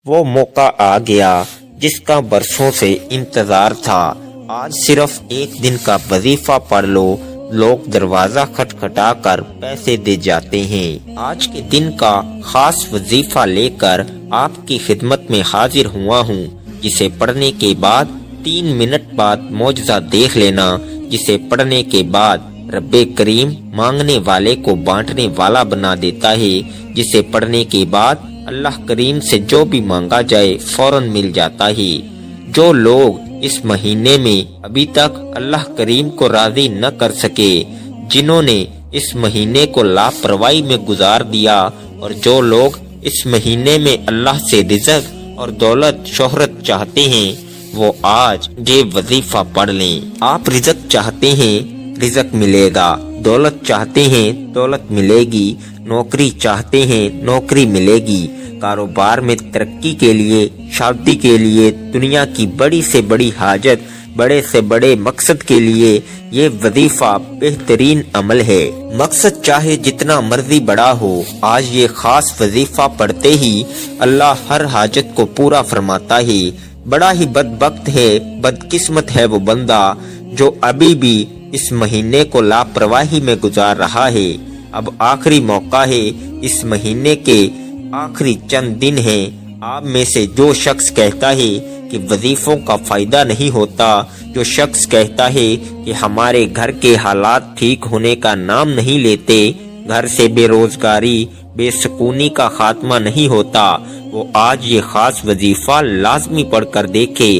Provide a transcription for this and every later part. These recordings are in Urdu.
وہ موقع آ گیا جس کا برسوں سے انتظار تھا۔ آج صرف ایک دن کا وظیفہ پڑھ لو، لوگ دروازہ کھٹکھٹا کر پیسے دے جاتے ہیں۔ آج کے دن کا خاص وظیفہ لے کر آپ کی خدمت میں حاضر ہوا ہوں، جسے پڑھنے کے بعد 3 منٹ بعد معجزہ دیکھ لینا، جسے پڑھنے کے بعد رب کریم مانگنے والے کو بانٹنے والا بنا دیتا ہے، جسے پڑھنے کے بعد اللہ کریم سے جو بھی مانگا جائے فوراً مل جاتا ہے۔ جو لوگ اس مہینے میں ابھی تک اللہ کریم کو راضی نہ کر سکے، جنہوں نے اس مہینے کو لاپرواہی میں گزار دیا، اور جو لوگ اس مہینے میں اللہ سے رزق اور دولت شہرت چاہتے ہیں، وہ آج یہ وظیفہ پڑھ لیں۔ آپ رزق چاہتے ہیں، رزق ملے گا، دولت چاہتے ہیں، دولت ملے گی، نوکری چاہتے ہیں، نوکری ملے گی، کاروبار میں ترقی کے لیے، شادی کے لیے، دنیا کی بڑی سے بڑی حاجت، بڑے سے بڑے مقصد کے لیے یہ وظیفہ بہترین عمل ہے۔ مقصد چاہے جتنا مرضی بڑا ہو، آج یہ خاص وظیفہ پڑھتے ہی اللہ ہر حاجت کو پورا فرماتا ہے۔ بڑا ہی بدبخت ہے، بدقسمت ہے وہ بندہ جو ابھی بھی اس مہینے کو لاپرواہی میں گزار رہا ہے۔ اب آخری موقع ہے، اس مہینے کے آخری چند دن ہیں۔ آپ میں سے جو شخص کہتا ہے کہ وظیفوں کا فائدہ نہیں ہوتا، جو شخص کہتا ہے کہ ہمارے گھر کے حالات ٹھیک ہونے کا نام نہیں لیتے، گھر سے بے روزگاری، بے سکونی کا خاتمہ نہیں ہوتا، وہ آج یہ خاص وظیفہ لازمی پڑھ کر دیکھے۔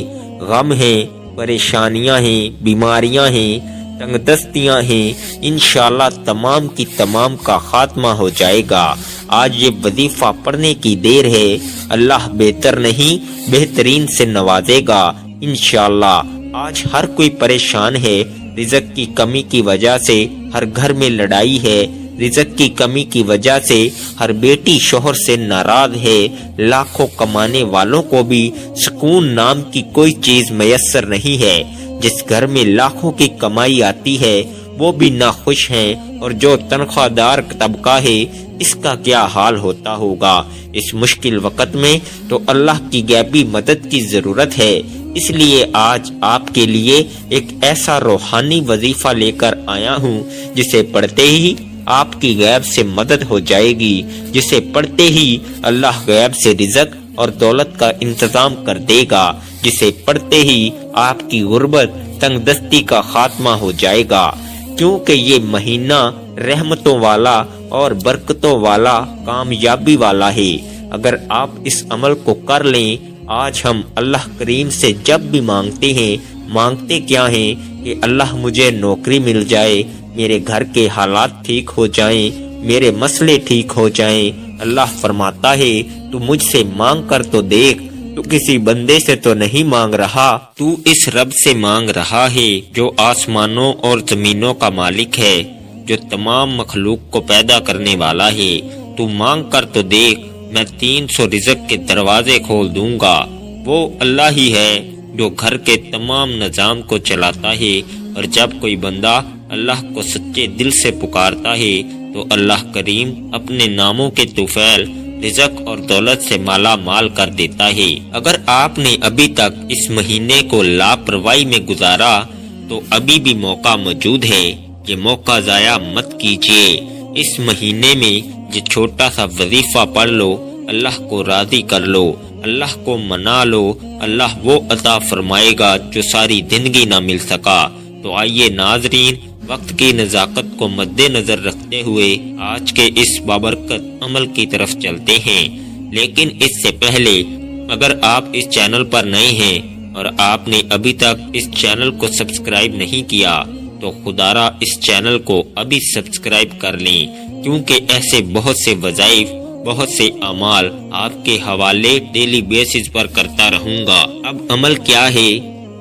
غم ہیں، پریشانیاں ہیں، بیماریاں ہیں، تنگ دستیاں ہیں، انشاءاللہ تمام کی تمام کا خاتمہ ہو جائے گا۔ آج یہ وظیفہ پڑھنے کی دیر ہے، اللہ بہتر نہیں بہترین سے نوازے گا انشاءاللہ۔ آج ہر کوئی پریشان ہے، رزق کی کمی کی وجہ سے ہر گھر میں لڑائی ہے، رزق کی کمی کی وجہ سے ہر بیٹی شوہر سے ناراض ہے، لاکھوں کمانے والوں کو بھی سکون نام کی کوئی چیز میسر نہیں ہے، جس گھر میں لاکھوں کی کمائی آتی ہے وہ بھی ناخوش ہیں، اور جو تنخواہ دار طبقہ ہے اس کا کیا حال ہوتا ہوگا۔ اس مشکل وقت میں تو اللہ کی غیبی مدد کی ضرورت ہے، اس لیے آج آپ کے لیے ایک ایسا روحانی وظیفہ لے کر آیا ہوں جسے پڑھتے ہی آپ کی غیب سے مدد ہو جائے گی، جسے پڑھتے ہی اللہ غیب سے رزق اور دولت کا انتظام کر دے گا، جسے پڑھتے ہی آپ کی غربت تنگ دستی کا خاتمہ ہو جائے گا، کیونکہ یہ مہینہ رحمتوں والا اور برکتوں والا، کامیابی والا ہے۔ اگر آپ اس عمل کو کر لیں، آج ہم اللہ کریم سے جب بھی مانگتے ہیں، مانگتے کیا ہیں کہ اللہ مجھے نوکری مل جائے، میرے گھر کے حالات ٹھیک ہو جائیں، میرے مسئلے ٹھیک ہو جائیں۔ اللہ فرماتا ہے تو مجھ سے مانگ کر تو دیکھ، تو کسی بندے سے تو نہیں مانگ رہا، تو اس رب سے مانگ رہا ہے جو آسمانوں اور زمینوں کا مالک ہے، جو تمام مخلوق کو پیدا کرنے والا ہے۔ تو مانگ کر تو دیکھ، میں 300 رزق کے دروازے کھول دوں گا۔ وہ اللہ ہی ہے جو گھر کے تمام نظام کو چلاتا ہے، اور جب کوئی بندہ اللہ کو سچے دل سے پکارتا ہے تو اللہ کریم اپنے ناموں کے طفیل رزق اور دولت سے مالا مال کر دیتا ہے۔ اگر آپ نے ابھی تک اس مہینے کو لاپرواہی میں گزارا تو ابھی بھی موقع موجود ہے، یہ موقع ضائع مت کیجیے۔ اس مہینے میں یہ چھوٹا سا وظیفہ پڑھ لو، اللہ کو راضی کر لو، اللہ کو منا لو، اللہ وہ عطا فرمائے گا جو ساری زندگی نہ مل سکا۔ تو آئیے ناظرین، وقت کی نزاکت کو مد نظر رکھتے ہوئے آج کے اس بابرکت عمل کی طرف چلتے ہیں۔ لیکن اس سے پہلے اگر آپ اس چینل پر نئے ہیں اور آپ نے ابھی تک اس چینل کو سبسکرائب نہیں کیا تو خدارا اس چینل کو ابھی سبسکرائب کر لیں، کیونکہ ایسے بہت سے وظائف، بہت سے اعمال آپ کے حوالے ڈیلی بیسز پر کرتا رہوں گا۔ اب عمل کیا ہے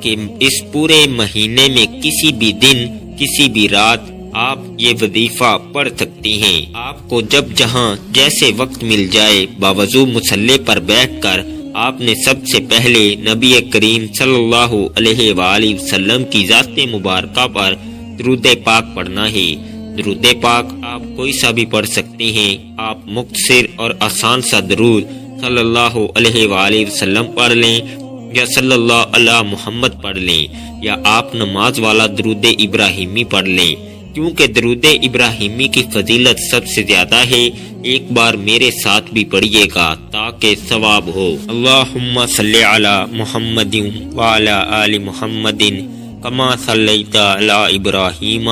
کہ اس پورے مہینے میں کسی بھی دن، کسی بھی رات آپ یہ وظیفہ پڑھ سکتی ہیں۔ آپ کو جب جہاں جیسے وقت مل جائے، باوضو مصلی پر بیٹھ کر آپ نے سب سے پہلے نبی کریم صلی اللہ علیہ وآلہ وسلم کی ذات مبارکہ پر درود پاک پڑھنا ہے۔ درود پاک آپ کوئی سا بھی پڑھ سکتے ہیں۔ آپ مختصر اور آسان سا درود صلی اللہ علیہ وآلہ وسلم پڑھ لیں یا صلی اللہ علی محمد پڑھ لیں یا آپ نماز والا درود ابراہیمی پڑھ لیں، کیونکہ درود ابراہیمی کی فضیلت سب سے زیادہ ہے۔ ایک بار میرے ساتھ بھی پڑھیے گا تاکہ ثواب ہو۔ اللہم صلی علی محمد وعلی آل محمد کما صلیت علی ابراہیم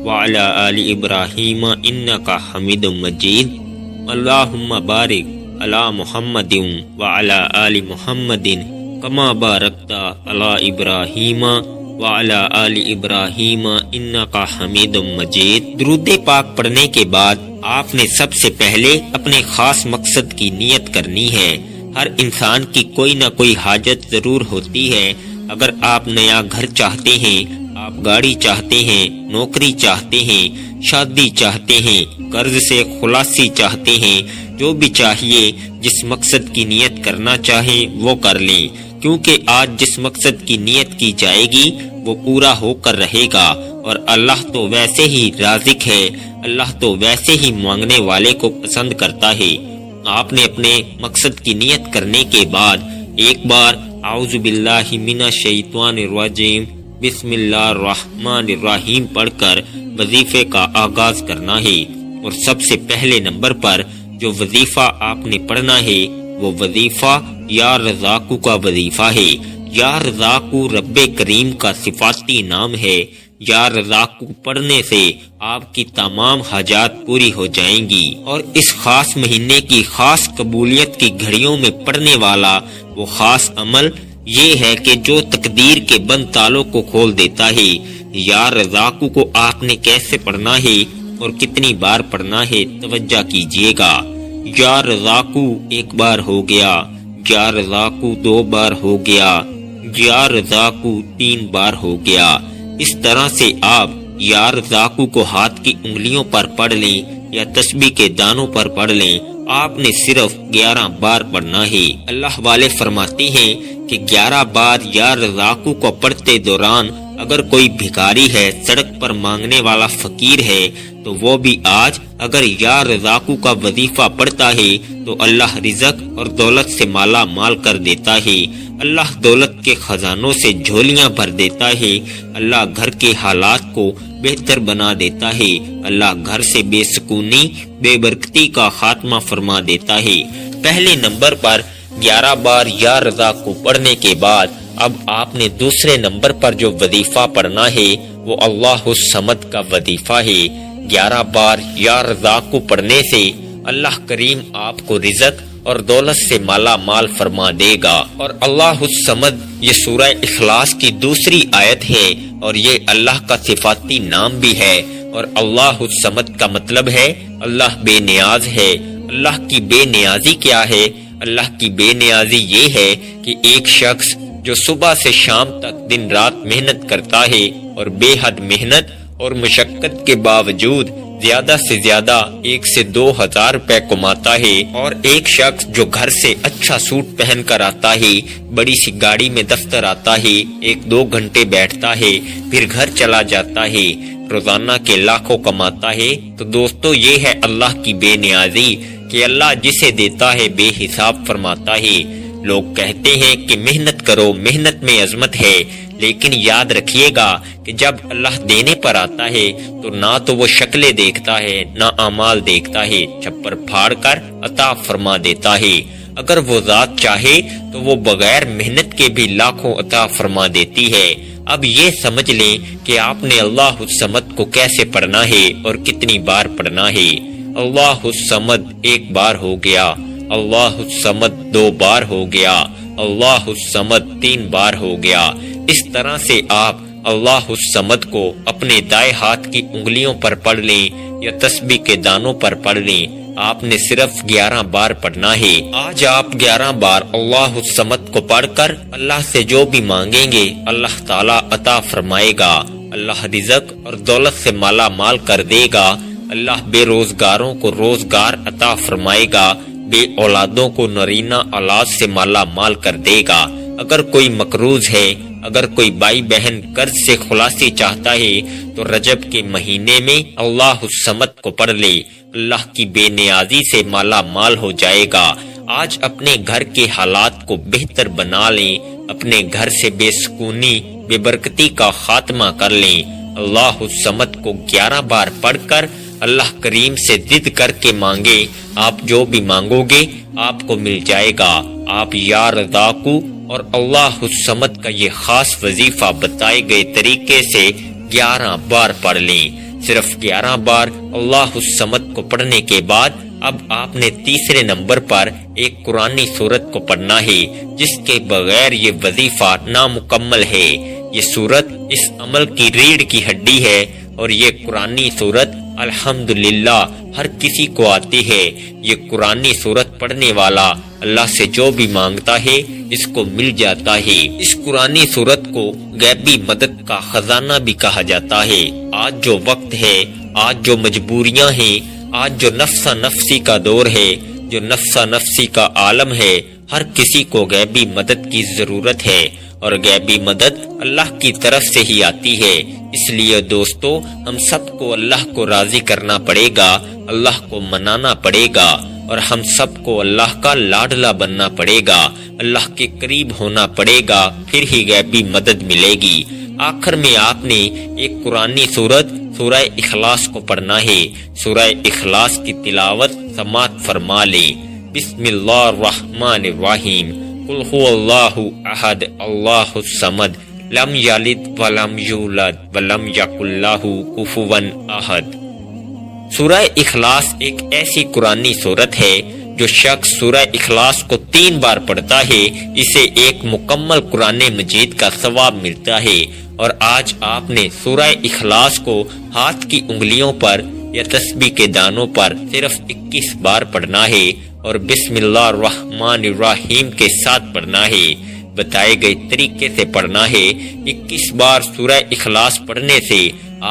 وعلی آل ابراہیم انک حمید مجید۔ اللہم بارک علی محمد وعلی آل محمد کما بارکت علی ابراہیم وعلی آل ابراہیم انک حمید مجید۔ درود پاک پڑھنے کے بعد آپ نے سب سے پہلے اپنے خاص مقصد کی نیت کرنی ہے۔ ہر انسان کی کوئی نہ کوئی حاجت ضرور ہوتی ہے۔ اگر آپ نیا گھر چاہتے ہیں، آپ گاڑی چاہتے ہیں، نوکری چاہتے ہیں، شادی چاہتے ہیں، قرض سے خلاصی چاہتے ہیں، جو بھی چاہیے، جس مقصد کی نیت کرنا چاہیں وہ کر لیں، کیونکہ آج جس مقصد کی نیت کی جائے گی وہ پورا ہو کر رہے گا، اور اللہ تو ویسے ہی رازق ہے، اللہ تو ویسے ہی مانگنے والے کو پسند کرتا ہے۔ آپ نے اپنے مقصد کی نیت کرنے کے بعد ایک بار اعوذ باللہ من الشیطان الرجیم بسم اللہ الرحمن الرحیم پڑھ کر وظیفے کا آغاز کرنا ہے۔ اور سب سے پہلے نمبر پر جو وظیفہ آپ نے پڑھنا ہے وہ وظیفہ یا رزاقو کا وظیفہ ہے۔ یا رزاقو رب کریم کا صفاتی نام ہے۔ یا رزاقو پڑھنے سے آپ کی تمام حاجات پوری ہو جائیں گی، اور اس خاص مہینے کی خاص قبولیت کی گھڑیوں میں پڑھنے والا وہ خاص عمل یہ ہے کہ جو تقدیر کے بند تالوں کو کھول دیتا ہے۔ یا رزاقو کو آپ نے کیسے پڑھنا ہے اور کتنی بار پڑھنا ہے توجہ کیجیے گا۔ یا رزاقو ایک بار ہو گیا، یا رزاقو دو بار ہو گیا، یا رزاقو تین بار ہو گیا۔ اس طرح سے آپ یا رزاقو کو ہاتھ کی انگلیوں پر پڑھ لیں یا تسبیح کے دانوں پر پڑھ لیں۔ آپ نے صرف 11 بار پڑھنا ہے۔ اللہ والے فرماتے ہیں کہ 11 بار یا رزاقو کو پڑھتے دوران اگر کوئی بھکاری ہے، سڑک پر مانگنے والا فقیر ہے، تو وہ بھی آج اگر یا رزاقو کا وظیفہ پڑھتا ہے تو اللہ رزق اور دولت سے مالا مال کر دیتا ہے۔ اللہ دولت کے خزانوں سے جھولیاں بھر دیتا ہے۔ اللہ گھر کے حالات کو بہتر بنا دیتا ہے۔ اللہ گھر سے بے سکونی، بے برکتی کا خاتمہ فرما دیتا ہے۔ پہلے نمبر پر 11 بار یا رزاقو پڑھنے کے بعد اب آپ نے دوسرے نمبر پر جو وظیفہ پڑھنا ہے وہ اللہ الصمد کا وظیفہ ہے۔ 11 بار یا رزاقو پڑھنے سے اللہ کریم آپ کو رزق اور دولت سے مالا مال فرما دے گا۔ اور اللہ الصمد یہ سورہ اخلاص کی دوسری آیت ہے، اور یہ اللہ کا صفاتی نام بھی ہے۔ اور اللہ الصمد کا مطلب ہے اللہ بے نیاز ہے۔ اللہ کی بے نیازی کیا ہے؟ اللہ کی بے نیازی یہ ہے کہ ایک شخص جو صبح سے شام تک دن رات محنت کرتا ہے اور بے حد محنت اور مشقت کے باوجود زیادہ سے زیادہ 1 سے 2 ہزار روپے کماتا ہے، اور ایک شخص جو گھر سے اچھا سوٹ پہن کر آتا ہے، بڑی سی گاڑی میں دفتر آتا ہے، 1-2 گھنٹے بیٹھتا ہے، پھر گھر چلا جاتا ہے، روزانہ کے لاکھوں کماتا ہے۔ تو دوستو یہ ہے اللہ کی بے نیازی کہ اللہ جسے دیتا ہے بے حساب فرماتا ہے۔ لوگ کہتے ہیں کہ محنت کرو، محنت میں عظمت ہے، لیکن یاد رکھیے گا کہ جب اللہ دینے پر آتا ہے تو نہ تو وہ شکلیں دیکھتا ہے نہ اعمال دیکھتا ہے، چھپر پھاڑ کر عطا فرما دیتا ہے۔ اگر وہ ذات چاہے تو وہ بغیر محنت کے بھی لاکھوں عطا فرما دیتی ہے۔ اب یہ سمجھ لیں کہ آپ نے اللہ الصمد کو کیسے پڑھنا ہے اور کتنی بار پڑھنا ہے۔ اللہ الصمد 1 بار ہو گیا، اللہ الصمد 2 بار ہو گیا، اللہ الصمد 3 بار ہو گیا۔ اس طرح سے آپ اللہ الصمد کو اپنے دائیں ہاتھ کی انگلیوں پر پڑھ لیں یا تسبیح کے دانوں پر پڑھ لیں۔ آپ نے صرف 11 بار پڑھنا ہے۔ آج آپ 11 بار اللہ الصمد کو پڑھ کر اللہ سے جو بھی مانگیں گے اللہ تعالیٰ عطا فرمائے گا۔ اللہ رزق اور دولت سے مالا مال کر دے گا۔ اللہ بے روزگاروں کو روزگار عطا فرمائے گا، بے اولادوں کو نرینہ اولاد سے مالا مال کر دے گا۔ اگر کوئی مقروض ہے، اگر کوئی بھائی بہن قرض سے خلاصی چاہتا ہے تو رجب کے مہینے میں اللہ الصمد کو پڑھ لے، اللہ کی بے نیازی سے مالا مال ہو جائے گا۔ آج اپنے گھر کے حالات کو بہتر بنا لیں، اپنے گھر سے بے سکونی بے برکتی کا خاتمہ کر لیں۔ اللہ الصمد کو 11 بار پڑھ کر اللہ کریم سے ضد کر کے مانگے، آپ جو بھی مانگو گے آپ کو مل جائے گا۔ آپ یا رزاقو اور اللہ الصمد کا یہ خاص وظیفہ بتائے گئے طریقے سے 11 بار پڑھ لیں۔ صرف 11 بار اللہ الصمد کو پڑھنے کے بعد اب آپ نے تیسرے نمبر پر ایک قرآنی سورت کو پڑھنا ہے، جس کے بغیر یہ وظیفہ نامکمل ہے۔ یہ سورت اس عمل کی ریڑھ کی ہڈی ہے اور یہ قرآنی سورت الحمدللہ ہر کسی کو آتی ہے۔ یہ قرآنی سورت پڑھنے والا اللہ سے جو بھی مانگتا ہے اس کو مل جاتا ہے۔ اس قرآنی سورت کو غیبی مدد کا خزانہ بھی کہا جاتا ہے۔ آج جو وقت ہے، آج جو مجبوریاں ہیں، آج جو نفسا نفسی کا دور ہے، جو نفسا نفسی کا عالم ہے، ہر کسی کو غیبی مدد کی ضرورت ہے اور غیبی مدد اللہ کی طرف سے ہی آتی ہے۔ اس لیے دوستو، ہم سب کو اللہ کو راضی کرنا پڑے گا، اللہ کو منانا پڑے گا اور ہم سب کو اللہ کا لاڈلا بننا پڑے گا، اللہ کے قریب ہونا پڑے گا، پھر ہی غیبی مدد ملے گی۔ آخر میں آپ نے ایک قرآنی سورت سورہ اخلاص کو پڑھنا ہے۔ سورہ اخلاص کی تلاوت سماعت فرما لیں۔ بسم اللہ الرحمن الرحیم۔ قل هو اللہ احد اللہ الصمد لم یلد ولم یولد ولم یکن لہ کفوا احد۔ سورہ اخلاص ایک ایسی قرآنی سورت ہے جو شخص سورہ اخلاص کو 3 بار پڑھتا ہے اسے ایک مکمل قرآن مجید کا ثواب ملتا ہے۔ اور آج آپ نے سورہ اخلاص کو ہاتھ کی انگلیوں پر یا تسبیح کے دانوں پر صرف 21 بار پڑھنا ہے اور بسم اللہ الرحمن الرحیم کے ساتھ پڑھنا ہے۔ بتائے گئے طریقے سے پڑھنا ہے۔ 21 بار سورہ اخلاص پڑھنے سے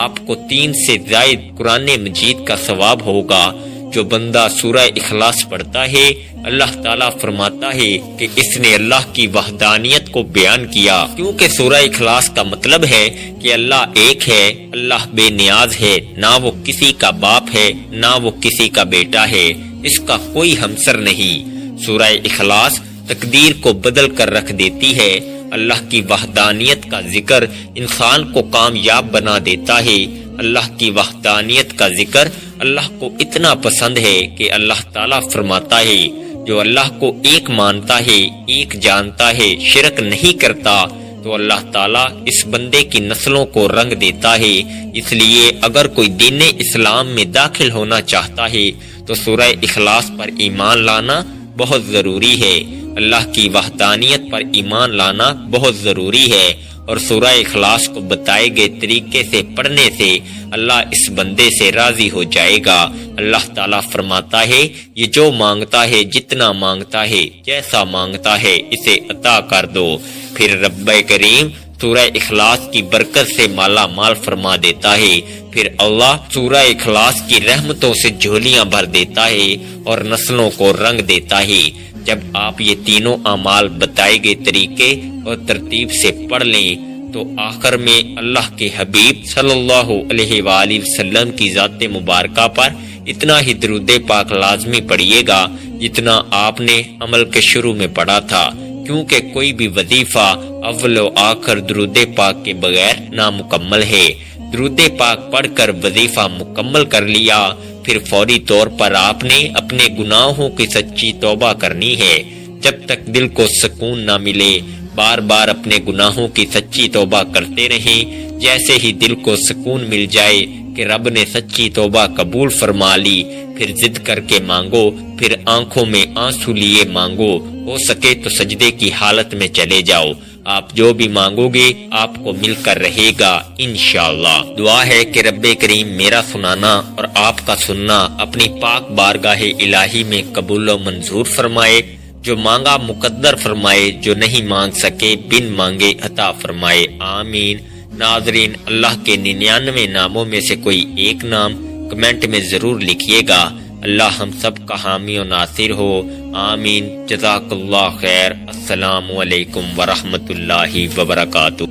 آپ کو 3 سے زائد قرآن مجید کا ثواب ہوگا۔ جو بندہ سورہ اخلاص پڑھتا ہے اللہ تعالیٰ فرماتا ہے کہ اس نے اللہ کی وحدانیت کو بیان کیا، کیونکہ سورہ اخلاص کا مطلب ہے کہ اللہ ایک ہے، اللہ بے نیاز ہے، نہ وہ کسی کا باپ ہے نہ وہ کسی کا بیٹا ہے، اس کا کوئی ہمسر نہیں۔ سورہ اخلاص تقدیر کو بدل کر رکھ دیتی ہے۔ اللہ کی وحدانیت کا ذکر انسان کو کامیاب بنا دیتا ہے۔ اللہ کی وحدانیت کا ذکر اللہ کو اتنا پسند ہے کہ اللہ تعالیٰ فرماتا ہے جو اللہ کو ایک مانتا ہے، ایک جانتا ہے، شرک نہیں کرتا، تو اللہ تعالیٰ اس بندے کی نسلوں کو رنگ دیتا ہے۔ اس لیے اگر کوئی دین اسلام میں داخل ہونا چاہتا ہے تو سورہ اخلاص پر ایمان لانا بہت ضروری ہے، اللہ کی وحدانیت پر ایمان لانا بہت ضروری ہے، اور سورہ اخلاص کو بتائے گئے طریقے سے پڑھنے سے اللہ اس بندے سے راضی ہو جائے گا۔ اللہ تعالیٰ فرماتا ہے یہ جو مانگتا ہے، جتنا مانگتا ہے، جیسا مانگتا ہے، اسے عطا کر دو۔ پھر رب کریم سورہ اخلاص کی برکت سے مالا مال فرما دیتا ہے۔ پھر اللہ سورہ اخلاص کی رحمتوں سے جھولیاں بھر دیتا ہے اور نسلوں کو رنگ دیتا ہے۔ جب آپ یہ تینوں اعمال بتائے گئے طریقے اور ترتیب سے پڑھ لیں تو آخر میں اللہ کے حبیب صلی اللہ علیہ وآلہ وسلم کی ذات مبارکہ پر اتنا ہی درود پاک لازمی پڑھیے گا جتنا آپ نے عمل کے شروع میں پڑھا تھا، کیونکہ کوئی بھی وظیفہ اول و آخر درود پاک کے بغیر نامکمل ہے۔ درود پاک پڑھ کر وظیفہ مکمل کر لیا، پھر فوری طور پر آپ نے اپنے گناہوں کی سچی توبہ کرنی ہے۔ جب تک دل کو سکون نہ ملے بار بار اپنے گناہوں کی سچی توبہ کرتے رہیں۔ جیسے ہی دل کو سکون مل جائے کہ رب نے سچی توبہ قبول فرما لی، پھر ضد کر کے مانگو، پھر آنکھوں میں آنسو لیے مانگو، ہو سکے تو سجدے کی حالت میں چلے جاؤ۔ آپ جو بھی مانگو گے آپ کو مل کر رہے گا انشاءاللہ۔ دعا ہے کہ رب کریم میرا سنانا اور آپ کا سننا اپنی پاک بارگاہ الہی میں قبول و منظور فرمائے، جو مانگا مقدر فرمائے، جو نہیں مانگ سکے بن مانگے عطا فرمائے، آمین۔ ناظرین، اللہ کے 99 ناموں میں سے کوئی ایک نام کمنٹ میں ضرور لکھیے گا۔ اللہ ہم سب کا حامی و ناصر ہو، آمین۔ جزاک اللہ خیر۔ السلام علیکم ورحمۃ اللہ وبرکاتہ۔